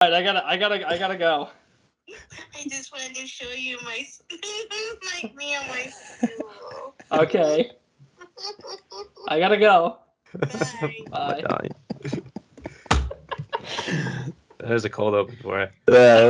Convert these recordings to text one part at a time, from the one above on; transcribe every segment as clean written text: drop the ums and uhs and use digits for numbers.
All right, I gotta go. I just wanted to show you my like me on my stool. Okay, I gotta go. Bye. Bye. Donnie. That was a cold open for it. Yeah.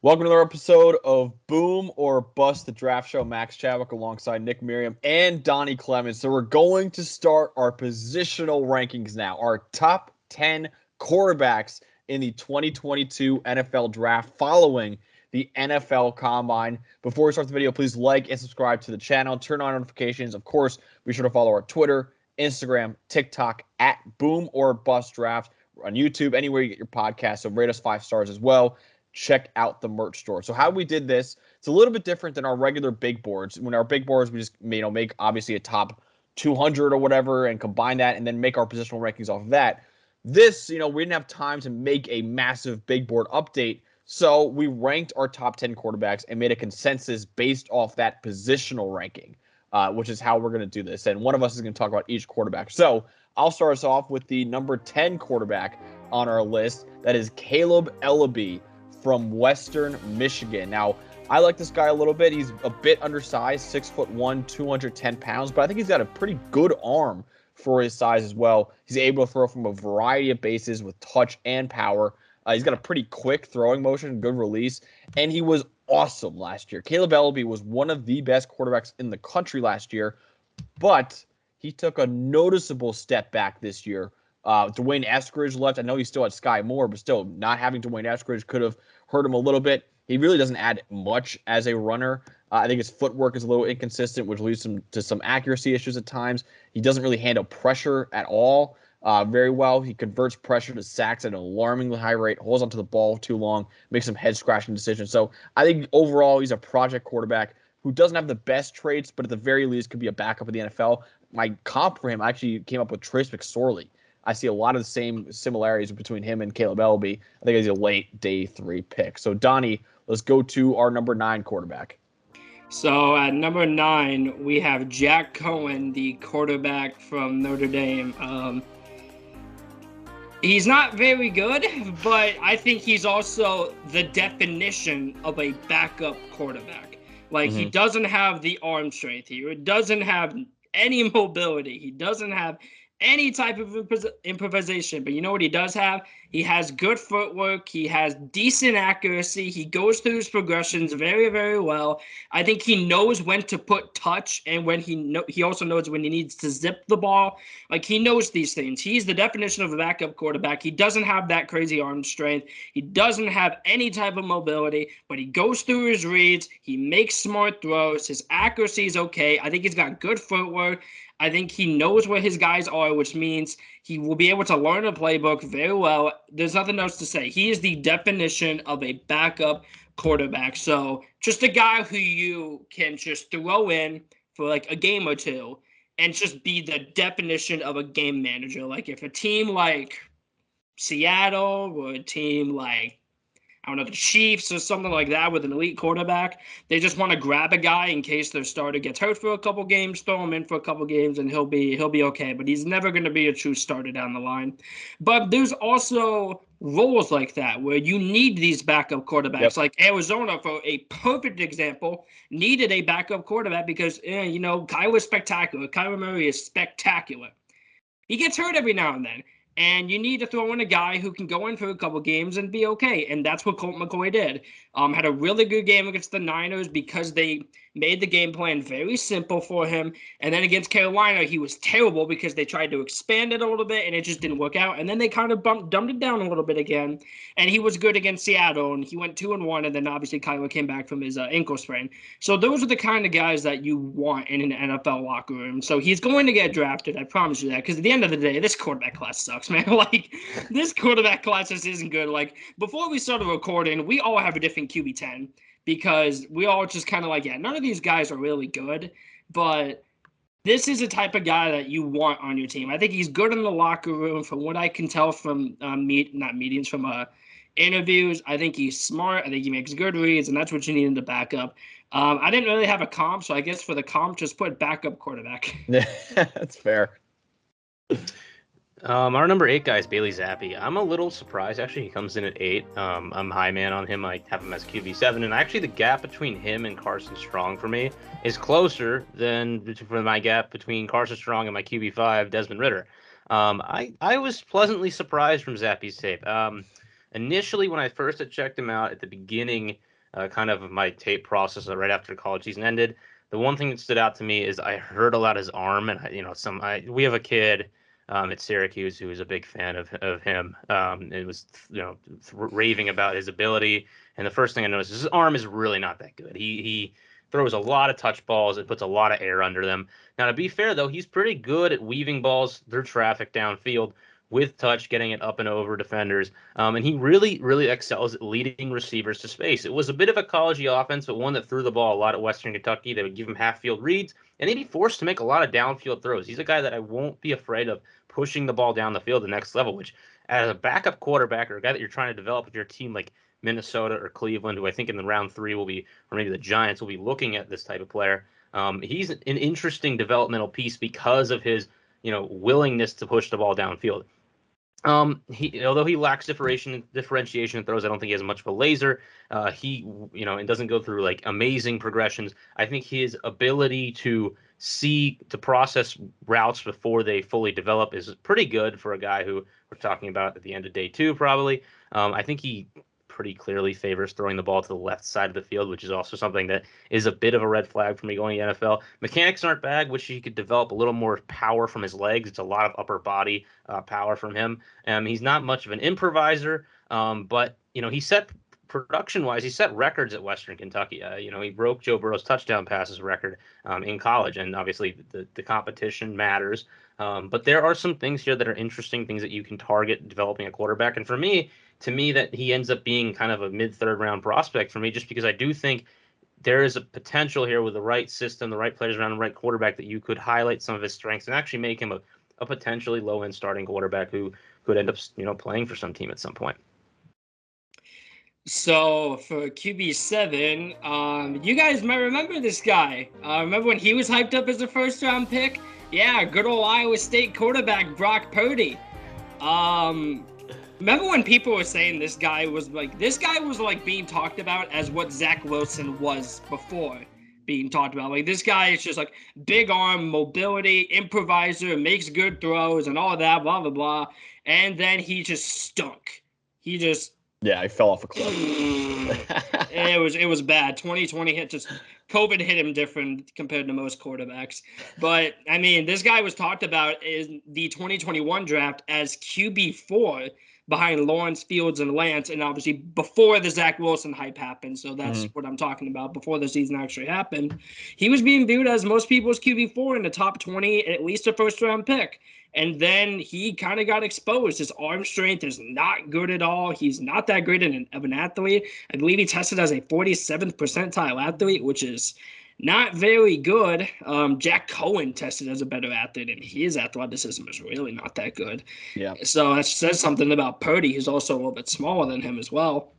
Welcome to another episode of Boom or Bust, the draft show. Max Chadwick alongside Nick Merriam and Donny Clemons. So we're going to start our positional rankings now. Our top 10 quarterbacks in the 2022 NFL draft following the NFL Combine. Before we start the video, please like and subscribe to the channel. Turn on notifications. Of course, be sure to follow our Twitter, Instagram, TikTok at Boom or Bust Draft. We're on YouTube, anywhere you get your podcast. So rate us 5 stars as well. Check out the merch store. So how we did this, it's a little bit different than our regular big boards. When our big boards, we just make obviously a top 200 or whatever and combine that and then make our positional rankings off of that. This, we didn't have time to make a massive big board update. So we ranked our top 10 quarterbacks and made a consensus based off that positional ranking, which is how we're going to do this. And one of us is going to talk about each quarterback. So I'll start us off with the number 10 quarterback on our list. That is Kaleb Eleby from Western Michigan. Now, I like this guy a little bit. He's a bit undersized, 6'1", 210 pounds, but I think he's got a pretty good arm for his size as well. He's able to throw from a variety of bases with touch and power. He's got a pretty quick throwing motion, good release, and he was awesome last year. Kaleb Eleby was one of the best quarterbacks in the country last year, but he took a noticeable step back this year. Dwayne Eskridge left. I know he still had Sky Moore, but still not having Dwayne Eskridge could have hurt him a little bit. He really doesn't add much as a runner. I think his footwork is a little inconsistent, which leads him to some accuracy issues at times. He doesn't really handle pressure at all very well. He converts pressure to sacks at an alarmingly high rate, holds onto the ball too long, makes some head-scratching decisions. So I think overall he's a project quarterback who doesn't have the best traits, but at the very least could be a backup in the NFL. My comp for him, I actually came up with Trace McSorley. I see a lot of the same similarities between him and Kaleb Eleby. I think he's a late day 3 pick. So, Donnie, let's go to our number 9 quarterback. So at number 9, we have Jack Coan, the quarterback from Notre Dame. He's not very good, but I think he's also the definition of a backup quarterback. Like, he doesn't have the arm strength here. He doesn't have any mobility. He doesn't have any type of improvisation, but you know what he does have? He has good footwork. He has decent accuracy. He goes through his progressions very, very well. I think he knows when to put touch and when he also knows when he needs to zip the ball. Like, he knows these things. He's the definition of a backup quarterback. He doesn't have that crazy arm strength. He doesn't have any type of mobility, but he goes through his reads. He makes smart throws. His accuracy is okay. I think he's got good footwork. I think he knows where his guys are, which means he will be able to learn a playbook very well. There's nothing else to say. He is the definition of a backup quarterback. So just a guy who you can just throw in for like a game or two and just be the definition of a game manager. Like if a team like Seattle or a team like, I don't know, the Chiefs or something like that with an elite quarterback, they just want to grab a guy in case their starter gets hurt for a couple games, throw him in for a couple games, and he'll be okay. But he's never going to be a true starter down the line. But there's also roles like that where you need these backup quarterbacks. Yep. Like Arizona, for a perfect example, needed a backup quarterback because, Kyler's spectacular. Kyler Murray is spectacular. He gets hurt every now and then. And you need to throw in a guy who can go in for a couple games and be okay. And that's what Colt McCoy did. Had a really good game against the Niners because they made the game plan very simple for him. And then against Carolina, he was terrible because they tried to expand it a little bit and it just didn't work out. And then they kind of dumbed it down a little bit again. And he was good against Seattle and he went 2-1. And then obviously Kyler came back from his ankle sprain. So those are the kind of guys that you want in an NFL locker room. So he's going to get drafted. I promise you that. Because at the end of the day, this quarterback class sucks, man. Like, this quarterback class just isn't good. Like, before we started recording, we all have a different QB10 because we all just kind of like, yeah, none of these guys are really good, but this is a type of guy that you want on your team. I think he's good in the locker room from what I can tell from interviews. I think he's smart. I think he makes good reads, and that's what you need in the backup. I didn't really have a comp, so I guess for the comp, just put backup quarterback. That's fair. Our number 8 guy is Bailey Zappe. I'm a little surprised, actually. He comes in at 8. I'm high man on him. I have him as QB7. And actually, the gap between him and Carson Strong for me is closer than for my gap between Carson Strong and my QB5, Desmond Ritter. I was pleasantly surprised from Zappe's tape. Initially, when I first had checked him out at the beginning kind of my tape process right after the college season ended, the one thing that stood out to me is I heard a lot his arm. And, we have a kid at Syracuse who was a big fan of him. It was, raving about his ability. And the first thing I noticed is his arm is really not that good. He throws a lot of touch balls. It puts a lot of air under them. Now, to be fair, though, he's pretty good at weaving balls through traffic downfield with touch, getting it up and over defenders. And he really, really excels at leading receivers to space. It was a bit of a collegey offense, but one that threw the ball a lot at Western Kentucky. They would give him half-field reads, and they'd be forced to make a lot of downfield throws. He's a guy that I won't be afraid of pushing the ball down the field the next level, which as a backup quarterback or a guy that you're trying to develop with your team like Minnesota or Cleveland, who I think in the round 3 will be, or maybe the Giants will be looking at this type of player. He's an interesting developmental piece because of his, willingness to push the ball downfield. Although he lacks differentiation in throws, I don't think he has much of a laser. And doesn't go through like amazing progressions. I think his ability to process routes before they fully develop is pretty good for a guy who we're talking about at the end of day 2, probably. I think he pretty clearly favors throwing the ball to the left side of the field, which is also something that is a bit of a red flag for me going to the NFL. Mechanics aren't bad, which he could develop a little more power from his legs. It's a lot of upper body power from him. He's not much of an improviser, but he set production-wise, he set records at Western Kentucky. He broke Joe Burrow's touchdown passes record in college, and obviously the competition matters. But there are some things here that are interesting, things that you can target developing a quarterback. And to me, that he ends up being kind of a mid-third round prospect for me, just because I do think there is a potential here with the right system, the right players around the right quarterback, that you could highlight some of his strengths and actually make him a potentially low-end starting quarterback who could end up, playing for some team at some point. So for QB7, you guys might remember this guy. Remember when he was hyped up as a first-round pick? Yeah, good old Iowa State quarterback Brock Purdy. Remember when people were saying this guy was being talked about as what Zach Wilson was before being talked about. Like, this guy is just like big arm, mobility, improviser, makes good throws and all that, blah, blah, blah. And then he just stunk. He fell off a cliff. It was bad. 2020 COVID hit him different compared to most quarterbacks. But I mean, this guy was talked about in the 2021 draft as QB4 behind Lawrence, Fields, and Lance, and obviously before the Zach Wilson hype happened. So that's what I'm talking about. Before the season actually happened, he was being viewed as most people's QB4 in the top 20, at least a first-round pick. And then he kind of got exposed. His arm strength is not good at all. He's not that great of an athlete. I believe he tested as a 47th percentile athlete, which is not very good. Jack Coan tested as a better athlete, and his athleticism is really not that good. Yeah. So that says something about Purdy. He's also a little bit smaller than him as well.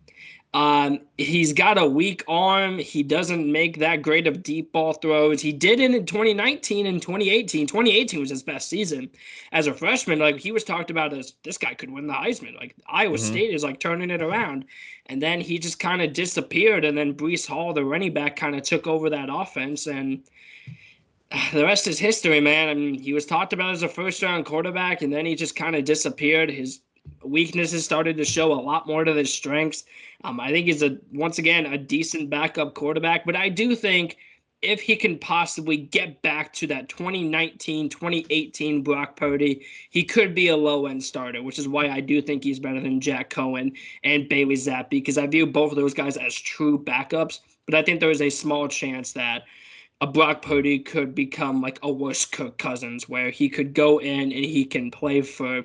He's got a weak arm. He doesn't make that great of deep ball throws. He did it in 2019 and 2018. 2018 was his best season as a freshman. Like, he was talked about as this guy could win the Heisman. Like, Iowa State is like turning it around. And then he just kind of disappeared. And then Breece Hall, the running back, kind of took over that offense. And the rest is history, man. I mean, he was talked about as a first-round quarterback, and then he just kind of disappeared. His weaknesses started to show a lot more to his strengths. I think he's once again a decent backup quarterback, but I do think if he can possibly get back to that 2019, 2018 Brock Purdy, he could be a low-end starter, which is why I do think he's better than Jack Coan and Bailey Zappe, because I view both of those guys as true backups, but I think there is a small chance that a Brock Purdy could become like a worse Kirk Cousins, where he could go in and he can play for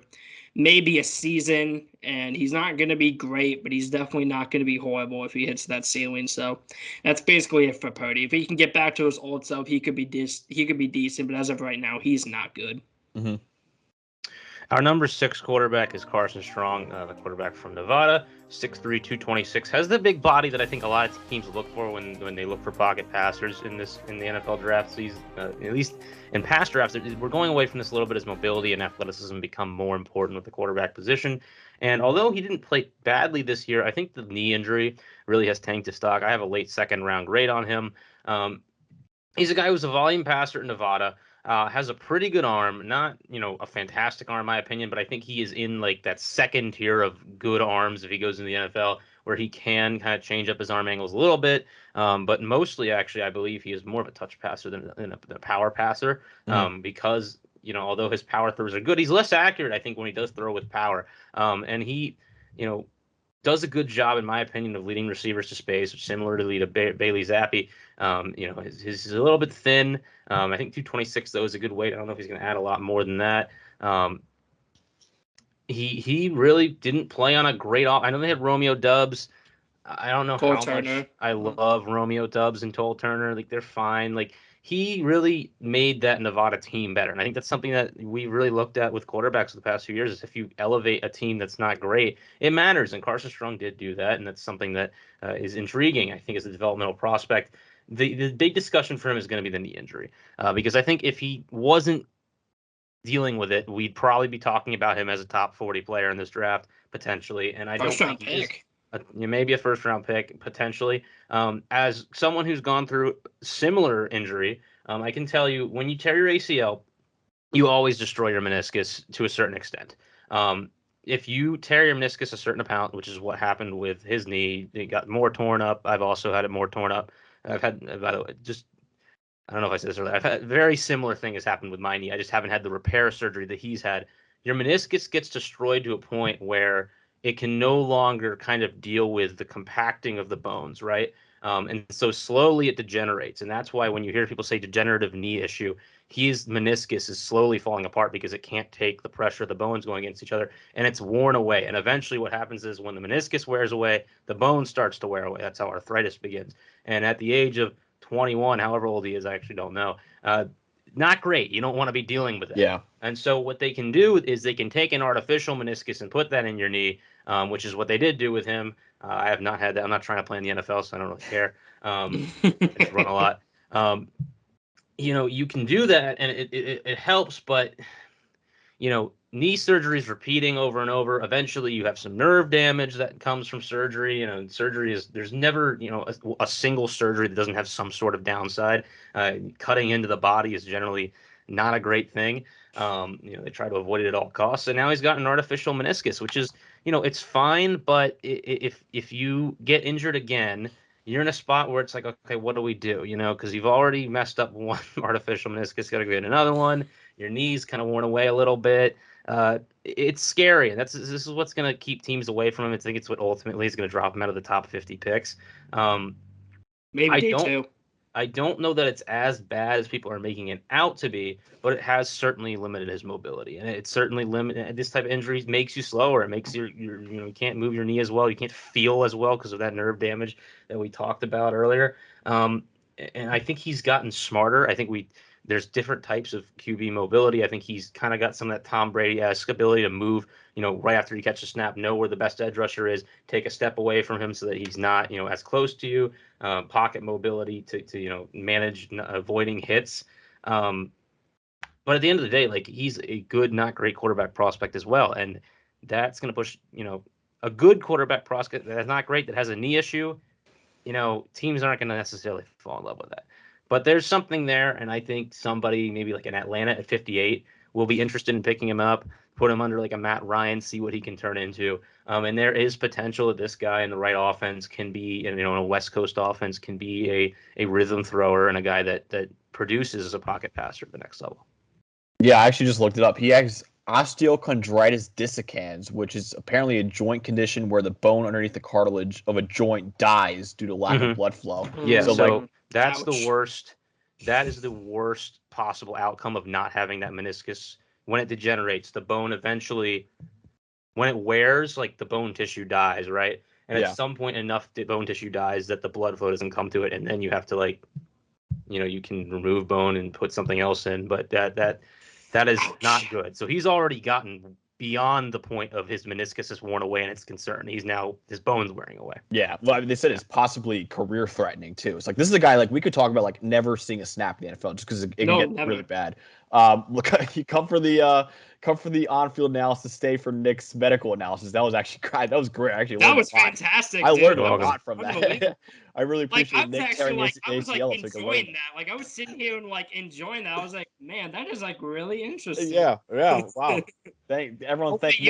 maybe a season, and he's not going to be great, but he's definitely not going to be horrible if he hits that ceiling. So that's basically it for Purdy. If he can get back to his old self, he could be decent, but as of right now, he's not good. Mm-hmm. Our number 6 quarterback is Carson Strong, the quarterback from Nevada, 6'3", 226. Has the big body that I think a lot of teams look for when they look for pocket passers in the NFL draft season. At least in past drafts, we're going away from this a little bit as mobility and athleticism become more important with the quarterback position. And although he didn't play badly this year, I think the knee injury really has tanked his stock. I have a late second-round grade on him. He's a guy who's a volume passer in Nevada. Has a pretty good arm, not a fantastic arm in my opinion, but I think he is in like that second tier of good arms if he goes in the NFL, where he can kind of change up his arm angles a little bit. But mostly, actually, I believe he is more of a touch passer than a power passer, because although his power throws are good, he's less accurate, I think, when he does throw with power. And he, does a good job, in my opinion, of leading receivers to space, similar to Bailey Zappe. He's a little bit thin. I think 226 though is a good weight. I don't know if he's going to add a lot more than that. He really didn't play on a great off. I know they had Romeo Dubs. I don't know Cole how Turner. much I love Romeo Dubs and Cole Turner. Like, they're fine. Like, he really made that Nevada team better. And I think that's something that we really looked at with quarterbacks the past few years, is if you elevate a team that's not great, it matters. And Carson Strong did do that. And that's something that is intriguing, I think, as a developmental prospect. The big discussion for him is going to be the knee injury, because I think if he wasn't dealing with it, we'd probably be talking about him as a top 40 player in this draft, potentially. And I don't think he is maybe a first-round pick, potentially. As someone who's gone through similar injury, I can tell you, when you tear your ACL, you always destroy your meniscus to a certain extent. If you tear your meniscus a certain amount, which is what happened with his knee, it got more torn up. I've also had it more torn up. I've had, by the way, I don't know if I said this earlier, I've had a very similar thing has happened with my knee. I just haven't had the repair surgery that he's had. Your meniscus gets destroyed to a point where it can no longer kind of deal with the compacting of the bones, right? And so slowly it degenerates. And that's why when you hear people say degenerative knee issue, his meniscus is slowly falling apart because it can't take the pressure of the bones going against each other, and it's worn away. And eventually what happens is when the meniscus wears away, the bone starts to wear away. That's how arthritis begins. And at the age of 21, however old he is, I actually don't know, not great. You don't want to be dealing with that. Yeah. And so what they can do is they can take an artificial meniscus and put that in your knee, which is what they did do with him. I have not had that. I'm not trying to play in the NFL, so I don't really care. I just run a lot. You can do that, and it helps, but, knee surgery is repeating over and over. Eventually, you have some nerve damage that comes from surgery. Surgery there's never, a single surgery that doesn't have some sort of downside. Cutting into the body is generally not a great thing. They try to avoid it at all costs. And now he's got an artificial meniscus, which is, it's fine. But if you get injured again, you're in a spot where it's like, okay, what do we do? Because you've already messed up one artificial meniscus, got to get another one. Your knee's kind of worn away a little bit. It's scary, and this is what's going to keep teams away from him. I think it's what ultimately is going to drop him out of the top 50 picks. Maybe day two. I don't know that it's as bad as people are making it out to be, but it has certainly limited his mobility, and it's certainly limited. This type of injury makes you slower. It makes you can't move your knee as well. You can't feel as well because of that nerve damage that we talked about earlier. And I think he's gotten smarter. I think there's different types of QB mobility. I think he's kind of got some of that Tom Brady-esque ability to move, right after you catch a snap, know where the best edge rusher is, take a step away from him so that he's not, as close to you, pocket mobility to manage avoiding hits. But at the end of the day, like, he's a good, not great quarterback prospect as well. And that's going to push, a good quarterback prospect that's not great, that has a knee issue, teams aren't going to necessarily fall in love with that. But there's something there, and I think somebody, maybe like an Atlanta at 58, will be interested in picking him up, put him under like a Matt Ryan, see what he can turn into. And there is potential that this guy in the right offense can be, in a West Coast offense, can be a rhythm thrower and a guy that produces as a pocket passer at the next level. Yeah, I actually just looked it up. He has osteochondritis dissecans, which is apparently a joint condition where the bone underneath the cartilage of a joint dies due to lack of blood flow. Yeah, so that's ouch. the worst. That is the worst possible outcome of not having that meniscus. When it degenerates, the bone eventually, when it wears, like, the bone tissue dies, right? And at some point, enough bone tissue dies that the blood flow doesn't come to it, and then you have to, like, you can remove bone and put something else in. But that That is Ouch. not good. So he's already gotten beyond the point of his meniscus is worn away and it's concerned. He's now his bone's wearing away. Yeah, well, I mean, they said it's possibly career threatening too. It's like this is a guy like we could talk about like never seeing a snap in the NFL just because it can get never. really bad. Look, you come for the on-field analysis, stay for Nick's medical analysis. That was actually great. That was great. Actually, That was fantastic. I learned a Welcome. lot from that. I really appreciate Nick tearing his I was like ACL so he could learn enjoying that. Like I was sitting here and like enjoying that. I was like, man, that is like really interesting. Yeah. Wow. Everyone thank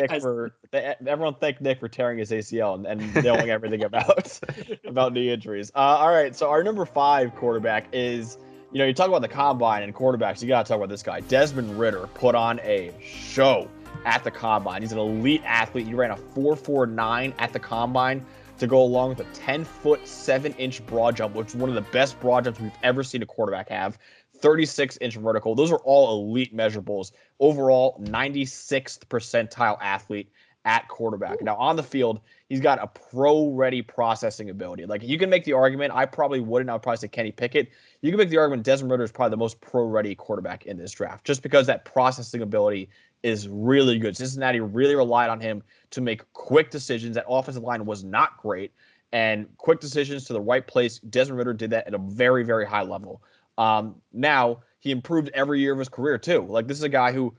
Nick for tearing his ACL and knowing everything about knee injuries. All right. So our number 5 quarterback is, you talk about the combine and quarterbacks. You got to talk about this guy. Desmond Ritter put on a show at the combine. He's an elite athlete. He ran a 4.49 at the combine to go along with a 10-foot, 7-inch broad jump, which is one of the best broad jumps we've ever seen a quarterback have. 36-inch vertical. Those are all elite measurables. Overall, 96th percentile athlete at quarterback. Now, on the field, he's got a pro-ready processing ability. Like, you can make the argument, I probably wouldn't, I would probably say Kenny Pickett. You can make the argument Desmond Ritter is probably the most pro-ready quarterback in this draft, just because that processing ability is really good. Cincinnati really relied on him to make quick decisions. That offensive line was not great, and quick decisions to the right place. Desmond Ritter did that at a very, very high level. Now, he improved every year of his career, too. Like, this is a guy who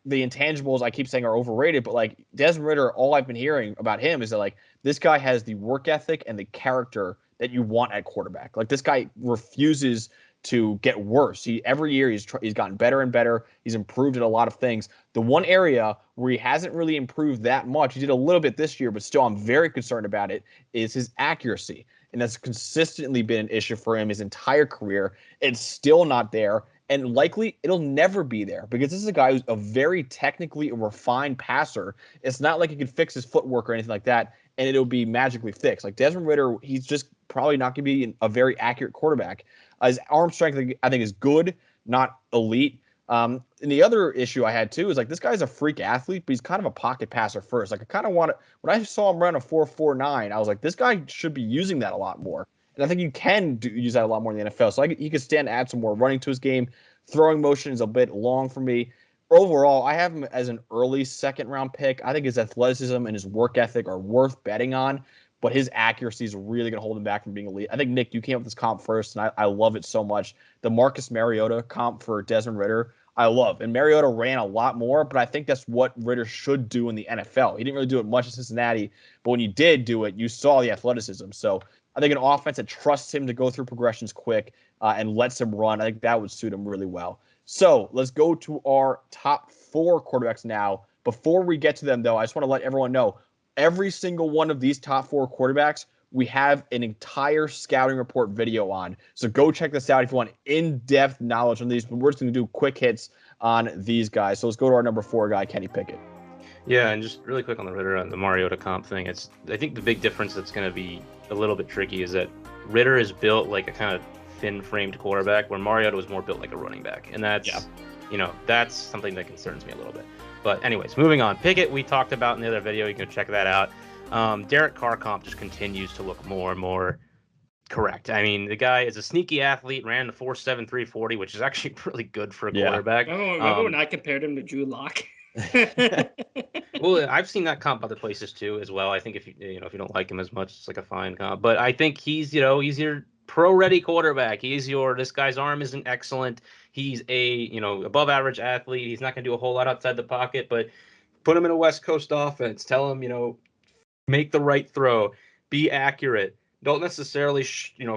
the intangibles I keep saying are overrated, but like Desmond Ritter, all I've been hearing about him is that like this guy has the work ethic and the character that you want at quarterback. Like this guy refuses to get worse. Every year he's gotten better and better. He's improved at a lot of things. The one area where he hasn't really improved that much, he did a little bit this year, but still I'm very concerned about it, is his accuracy. And that's consistently been an issue for him his entire career. It's still not there. And likely it'll never be there because this is a guy who's a very technically refined passer. It's not like he can fix his footwork or anything like that, and it'll be magically fixed. Like Desmond Ritter, he's just probably not going to be a very accurate quarterback. His arm strength, I think, is good, not elite. And the other issue I had, too, is like this guy's a freak athlete, but he's kind of a pocket passer first. Like I kind of want to – when I saw him run a 4.49, I was like, this guy should be using that a lot more. And I think you can use that a lot more in the NFL. So he could stand to add some more running to his game. Throwing motion is a bit long for me. Overall, I have him as an early second-round pick. I think his athleticism and his work ethic are worth betting on, but his accuracy is really going to hold him back from being elite. I think, Nick, you came up with this comp first, and I love it so much. The Marcus Mariota comp for Desmond Ritter, I love. And Mariota ran a lot more, but I think that's what Ritter should do in the NFL. He didn't really do it much in Cincinnati, but when he did do it, you saw the athleticism. So I think an offense that trusts him to go through progressions quick and lets him run, I think that would suit him really well. So let's go to our top 4 quarterbacks now. Before we get to them, though, I just want to let everyone know, every single one of these top 4 quarterbacks, we have an entire scouting report video on. So go check this out if you want in-depth knowledge on these. But we're just going to do quick hits on these guys. So let's go to our number 4 guy, Kenny Pickett. Yeah, and just really quick on the Ritter and the Mariota comp thing. I think the big difference that's going to be a little bit tricky is that Ritter is built like a kind of thin-framed quarterback, where Mariota was more built like a running back, and that's that's something that concerns me a little bit. But anyways, moving on. Pickett, we talked about in the other video. You can check that out. Derek Carr comp just continues to look more and more correct. I mean, the guy is a sneaky athlete, ran the 4.7 340, which is actually really good for a quarterback. Remember when I compared him to Drew Lock? Well, I've seen that comp other places too as well. I think if you don't like him as much, it's like a fine comp. But I think he's your pro-ready quarterback. This guy's arm isn't excellent. He's a above average athlete. He's not going to do a whole lot outside the pocket, but put him in a West Coast offense. Tell him make the right throw, be accurate. Don't necessarily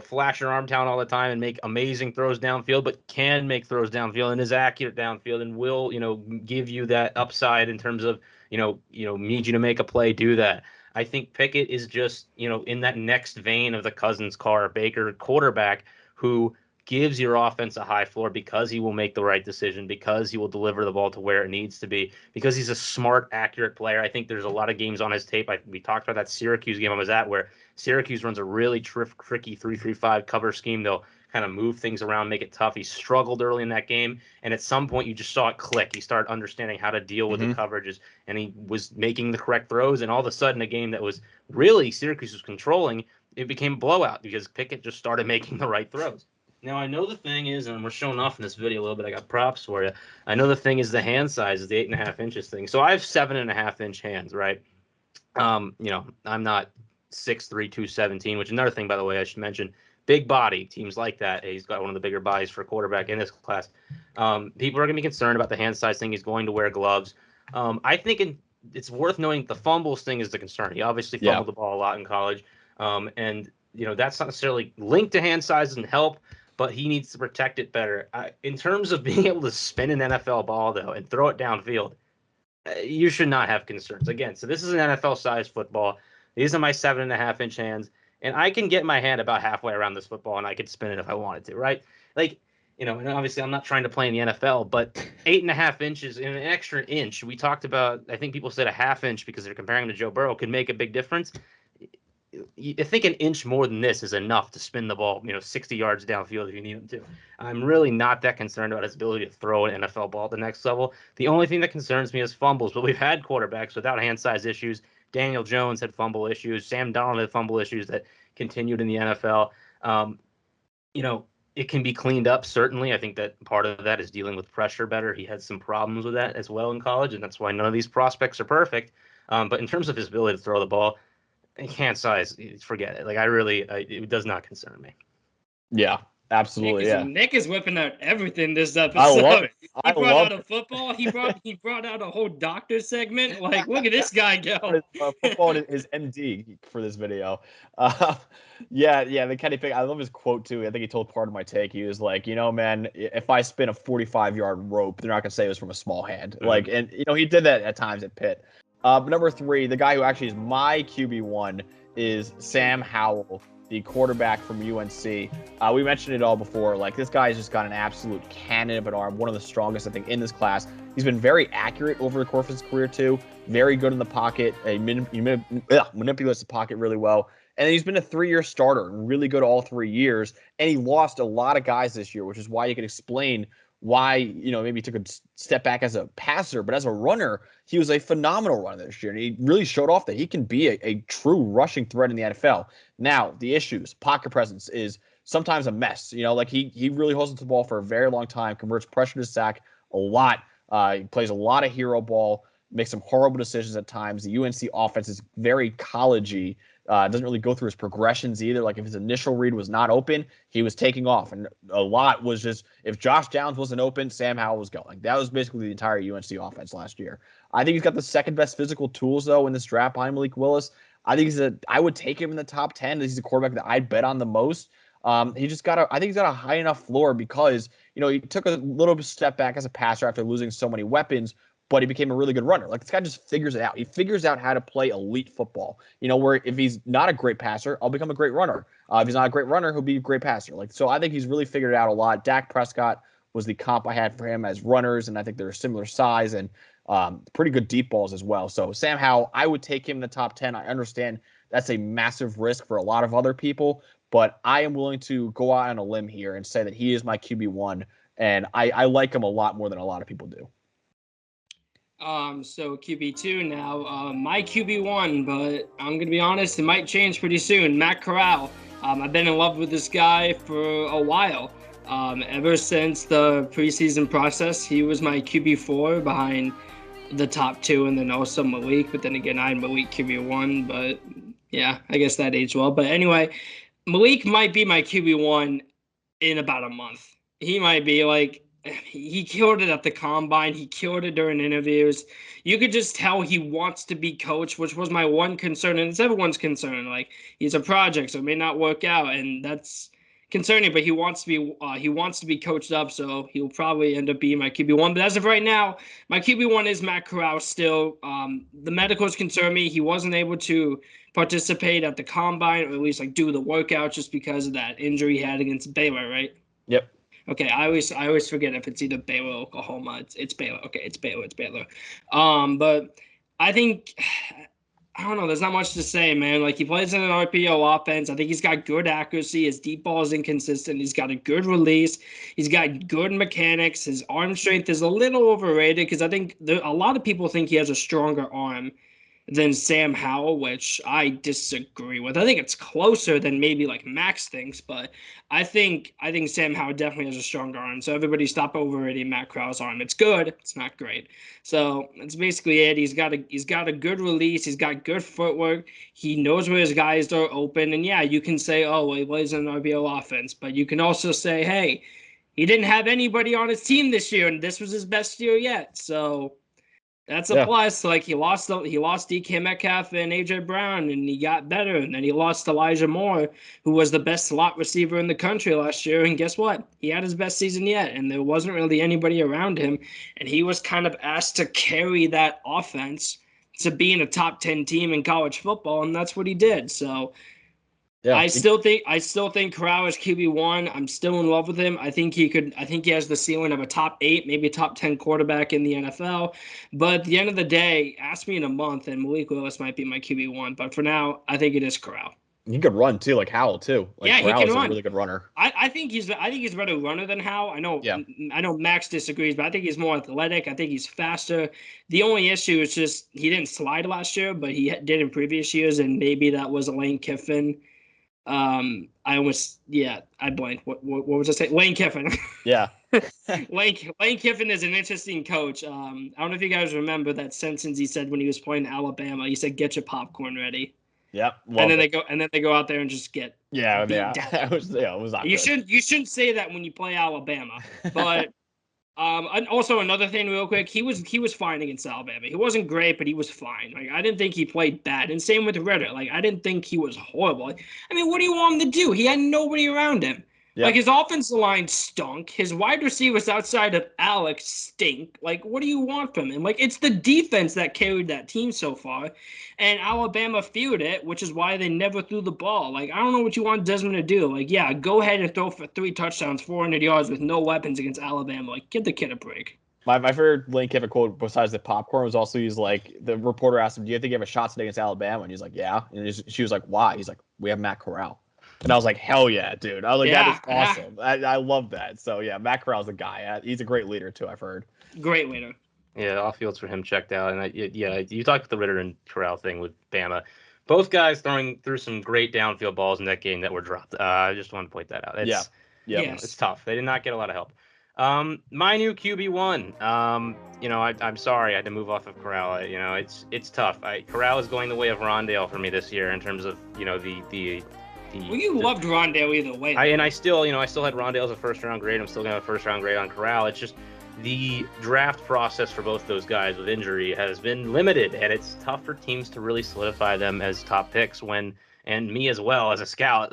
flash your arm down all the time and make amazing throws downfield, but can make throws downfield and is accurate downfield and will give you that upside in terms of need you to make a play, do that. I think Pickett is just in that next vein of the Cousins, Carr, Baker quarterback who gives your offense a high floor because he will make the right decision, because he will deliver the ball to where it needs to be, because he's a smart, accurate player. I think there's a lot of games on his tape. We talked about that Syracuse game I was at where Syracuse runs a really tricky 3-3-5 cover scheme. They'll kind of move things around, make it tough. He struggled early in that game, and at some point you just saw it click. He started understanding how to deal with the coverages, and he was making the correct throws, and all of a sudden a game that was really Syracuse was controlling, it became a blowout because Pickett just started making the right throws. Now, I know the thing is, and we're showing off in this video a little bit, I got props for you. I know the thing is the hand size is the 8.5 inches thing. So I have 7.5-inch hands, right? I'm not 6'3", 217, which is another thing, by the way, I should mention. Big body, teams like that. He's got one of the bigger bodies for a quarterback in this class. People are going to be concerned about the hand size thing. He's going to wear gloves. I think it's worth knowing the fumbles thing is the concern. He obviously fumbled the ball a lot in college. And that's not necessarily linked to hand size and help, but he needs to protect it better. In terms of being able to spin an NFL ball, though, and throw it downfield, you should not have concerns. Again, so this is an NFL-sized football. These are my 7.5-inch hands, and I can get my hand about halfway around this football, and I could spin it if I wanted to, right? Like, and obviously I'm not trying to play in the NFL, but 8.5 inches and an extra inch, we talked about, I think people said a half inch because they're comparing him to Joe Burrow, could make a big difference. I think an inch more than this is enough to spin the ball, 60 yards downfield if you need him to. I'm really not that concerned about his ability to throw an NFL ball at the next level. The only thing that concerns me is fumbles, but we've had quarterbacks without hand size issues. Daniel Jones had fumble issues. Sam Darnold had fumble issues that continued in the NFL. It can be cleaned up, certainly. I think that part of that is dealing with pressure better. He had some problems with that as well in college, and that's why none of these prospects are perfect. But in terms of his ability to throw the ball, hand size, forget it. Like, it does not concern me. Yeah, absolutely. Nick is whipping out everything this episode. I love it. He brought out a football. He brought out a whole doctor segment. Like, look at this guy go. Football is MD for this video. The Kenny Pickett. I love his quote too. I think he told part of my take. He was like, man, if I spin a 45-yard rope, they're not gonna say it was from a small hand. Mm-hmm. Like, and he did that at times at Pitt. Number 3, the guy who actually is my QB1 is Sam Howell, the quarterback from UNC. We mentioned it all before. Like, this guy's just got an absolute cannon of an arm, one of the strongest, I think, in this class. He's been very accurate over the course of his career, too. Very good in the pocket. He manipulates the pocket really well. And he's been a 3-year starter and really good all 3 years. And he lost a lot of guys this year, which is why you can explain why, maybe he took a step back as a passer, but as a runner, he was a phenomenal runner this year. And he really showed off that he can be a true rushing threat in the NFL. Now, the issues, pocket presence is sometimes a mess. He really holds the ball for a very long time, converts pressure to sack a lot. He plays a lot of hero ball, makes some horrible decisions at times. The UNC offense is very college-y. Doesn't really go through his progressions either. Like, if his initial read was not open, he was taking off. And a lot was just, if Josh Downs wasn't open, Sam Howell was going. That was basically the entire UNC offense last year. I think he's got the second best physical tools, though, in this draft behind Malik Willis. I think I would take him in the top 10. He's a quarterback that I'd bet on the most. I think he's got a high enough floor because, he took a little step back as a passer after losing so many weapons, but he became a really good runner. Like, this guy just figures it out. He figures out how to play elite football. Where if he's not a great passer, I'll become a great runner. If he's not a great runner, he'll be a great passer. So I think he's really figured it out a lot. Dak Prescott was the comp I had for him as runners, and I think they're a similar size and pretty good deep balls as well. So Sam Howell, I would take him in the top 10. I understand that's a massive risk for a lot of other people, but I am willing to go out on a limb here and say that he is my QB1, and I like him a lot more than a lot of people do. So QB2 now, my QB1, but I'm going to be honest, it might change pretty soon. Matt Corral. I've been in love with this guy for a while. Ever since the preseason process, he was my QB4 behind the top 2 and then also Malik. But then again, I had Malik QB1, but yeah, I guess that aged well. But anyway, Malik might be my QB1 in about a month. He might be like, he killed it at the combine. He killed it during interviews. You could just tell he wants to be coached, which was my one concern, and it's everyone's concern. Like, he's a project, so it may not work out, and that's concerning. But he wants to be coached up, so he'll probably end up being my QB1. But as of right now, my QB1 is Matt Corral still. The medicals concern me. He wasn't able to participate at the combine, or at least do the workout, just because of that injury he had against Baylor, right? Yep. Okay, I always forget if it's either Baylor or Oklahoma. It's Baylor. Okay, it's Baylor. But I think, I don't know, there's not much to say, man. Like, he plays in an RPO offense. I think he's got good accuracy. His deep ball is inconsistent. He's got a good release. He's got good mechanics. His arm strength is a little overrated because I think a lot of people think he has a stronger arm than Sam Howell, which I disagree with. I think it's closer than maybe like Max thinks, but I think Sam Howell definitely has a stronger arm. So everybody stop overrating Matt Corral's arm. It's good, it's not great. So that's basically it. He's got a good release. He's got good footwork. He knows where his guys are open. And yeah, you can say, oh, well, he plays in an RBO offense, but you can also say, hey, he didn't have anybody on his team this year, and this was his best year yet. So that's a plus. Like he lost DK Metcalf and AJ Brown, and he got better. And then he lost Elijah Moore, who was the best slot receiver in the country last year. And guess what? He had his best season yet, and there wasn't really anybody around him. And he was kind of asked to carry that offense to being a top 10 team in college football, and that's what he did. So yeah, I still think Corral is QB1. I'm still in love with him. I think he has the ceiling of a top 8, maybe a top 10 quarterback in the NFL. But at the end of the day, ask me in a month, and Malik Willis might be my QB1. But for now, I think it is Corral. He could run too, like Howell too. Like yeah, Corral he can is run. A really good runner. I think he's a better runner than Howell. I know Max disagrees, but I think he's more athletic. I think he's faster. The only issue is just he didn't slide last year, but he did in previous years, and maybe that was a Lane Kiffin. I blanked. What was I saying? Lane Kiffin. Yeah. Lane Kiffin is an interesting coach. I don't know if you guys remember that sentence he said when he was playing Alabama. He said, "Get your popcorn ready." Yep. And then they go out there and just get it was not you good. You shouldn't say that when you play Alabama. But and also another thing real quick, he was fine against Alabama. He wasn't great, but he was fine. Like I didn't think he played bad. And same with Ritter. Like I didn't think he was horrible. I mean, what do you want him to do? He had nobody around him. Yep. Like his offensive line stunk. His wide receivers outside of Alex stink. Like, what do you want from him? Like, it's the defense that carried that team so far. And Alabama feared it, which is why they never threw the ball. Like, I don't know what you want Desmond to do. Like, yeah, go ahead and throw for 3 touchdowns, 400 yards with no weapons against Alabama. Like, give the kid a break. My favorite Lane Kiffin quote besides the popcorn was also he's like, the reporter asked him, "Do you think you have a shot today against Alabama?" And he's like, "Yeah." And she was like, "Why?" He's like, "We have Matt Corral." And I was like, hell yeah, dude. I was like, that is awesome. I love that. So, yeah, Matt Corral's the guy. He's a great leader, too, I've heard. Great leader. Yeah, off fields for him checked out. And, you talked about the Ritter and Corral thing with Bama. Both guys throwing through some great downfield balls in that game that were dropped. I just want to point that out. It's tough. They did not get a lot of help. My new QB1. I'm sorry I had to move off of Corral. It's tough. Corral is going the way of Rondale for me this year in terms of, you loved Rondale either way. I still had Rondale as a first-round grade. I'm still going to have a first-round grade on Corral. It's just the draft process for both those guys with injury has been limited, and it's tough for teams to really solidify them as top picks and me as well as a scout,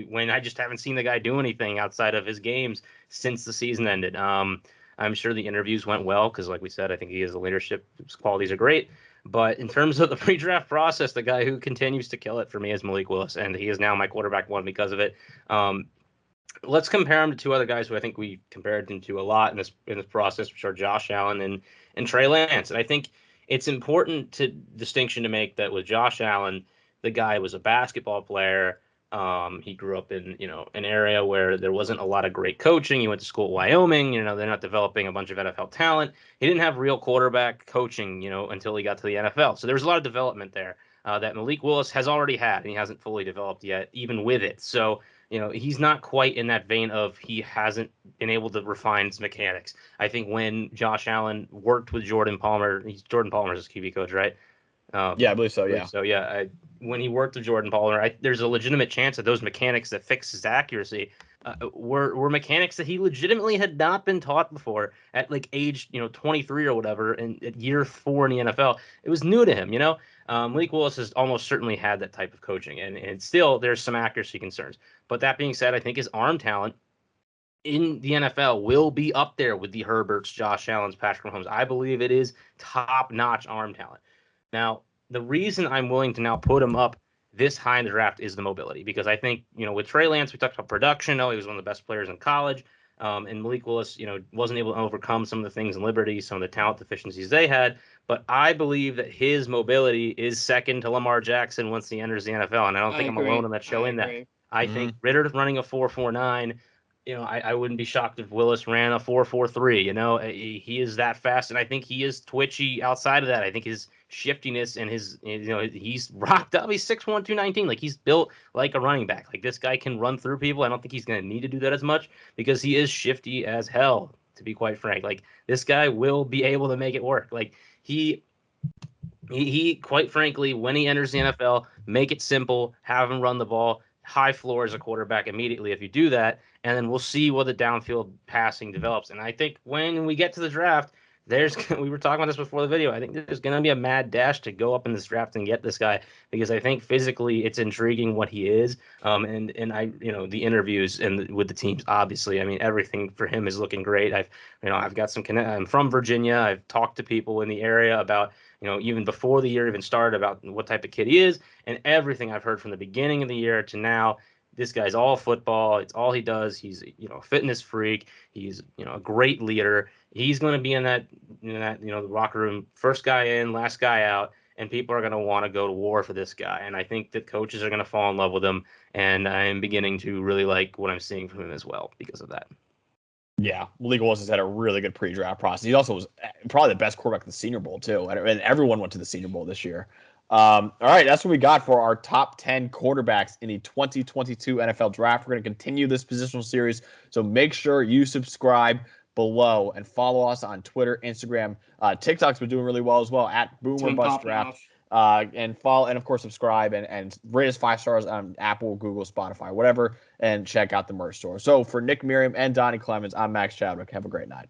when I just haven't seen the guy do anything outside of his games since the season ended. I'm sure the interviews went well because, like we said, I think he has the leadership qualities are great. But in terms of the pre-draft process, the guy who continues to kill it for me is Malik Willis, and he is now my quarterback 1 because of it. Let's compare him to 2 other guys who I think we compared him to a lot in this process, which are Josh Allen and Trey Lance. And I think it's important distinction to make that with Josh Allen, the guy was a basketball player. He grew up in an area where there wasn't a lot of great coaching. He went to school at Wyoming. They're not developing a bunch of NFL talent. He didn't have real quarterback coaching, until he got to the NFL. So there was a lot of development there that Malik Willis has already had, and he hasn't fully developed yet, even with it. So he's not quite in that vein of he hasn't been able to refine his mechanics. I think when Josh Allen worked with Jordan Palmer, Jordan Palmer's his QB coach, right? Yeah, I believe so. Yeah. So yeah, when he worked with Jordan Palmer, there's a legitimate chance that those mechanics that fix his accuracy were mechanics that he legitimately had not been taught before at age 23 or whatever, and at year 4 in the NFL. It was new to him. Malik Willis has almost certainly had that type of coaching, and still there's some accuracy concerns. But that being said, I think his arm talent in the NFL will be up there with the Herberts, Josh Allen's, Patrick Mahomes. I believe it is top-notch arm talent. Now, the reason I'm willing to now put him up this high in the draft is the mobility, because I think, with Trey Lance, we talked about production. He was one of the best players in college. And Malik Willis, wasn't able to overcome some of the things in Liberty, some of the talent deficiencies they had. But I believe that his mobility is second to Lamar Jackson once he enters the NFL. And I don't think I'm alone on that show in that. I think Ritter's running a 4.49. I wouldn't be shocked if Willis ran a 4.43. He is that fast, and I think he is twitchy outside of that. I think shiftiness and his, he's rocked up. He's 6'1", 219. Like, he's built like a running back. Like, this guy can run through people. I don't think he's going to need to do that as much because he is shifty as hell, to be quite frank. Like, this guy will be able to make it work. Like, he quite frankly, when he enters the NFL, make it simple, have him run the ball, high floor as a quarterback immediately if you do that, and then we'll see what the downfield passing develops. And I think when we get to the draft, we were talking about this before the video. I think there's going to be a mad dash to go up in this draft and get this guy because I think physically it's intriguing what he is. And I, the interviews and with the teams, obviously, I mean, everything for him is looking great. I've got some connect. I'm from Virginia. I've talked to people in the area about, even before the year even started, about what type of kid he is, and everything I've heard from the beginning of the year to now. This guy's all football. It's all he does. He's, a fitness freak. He's, a great leader. He's going to be in that, the locker room, first guy in, last guy out, and people are going to want to go to war for this guy. And I think that coaches are going to fall in love with him. And I'm beginning to really like what I'm seeing from him as well because of that. Yeah, Malik Willis has had a really good pre-draft process. He also was probably the best quarterback in the Senior Bowl too, and everyone went to the Senior Bowl this year. All right, that's what we got for our top 10 quarterbacks in the 2022 NFL Draft. We're going to continue this positional series, so make sure you subscribe below and follow us on Twitter, Instagram. TikTok's been doing really well as well at Boomer Bust Draft. And follow, and of course subscribe and rate us 5 stars on Apple, Google, Spotify, whatever, and check out the merch store. So for Nick, Merriam, and Donny Clemons, I'm Max Chadwick. Have a great night.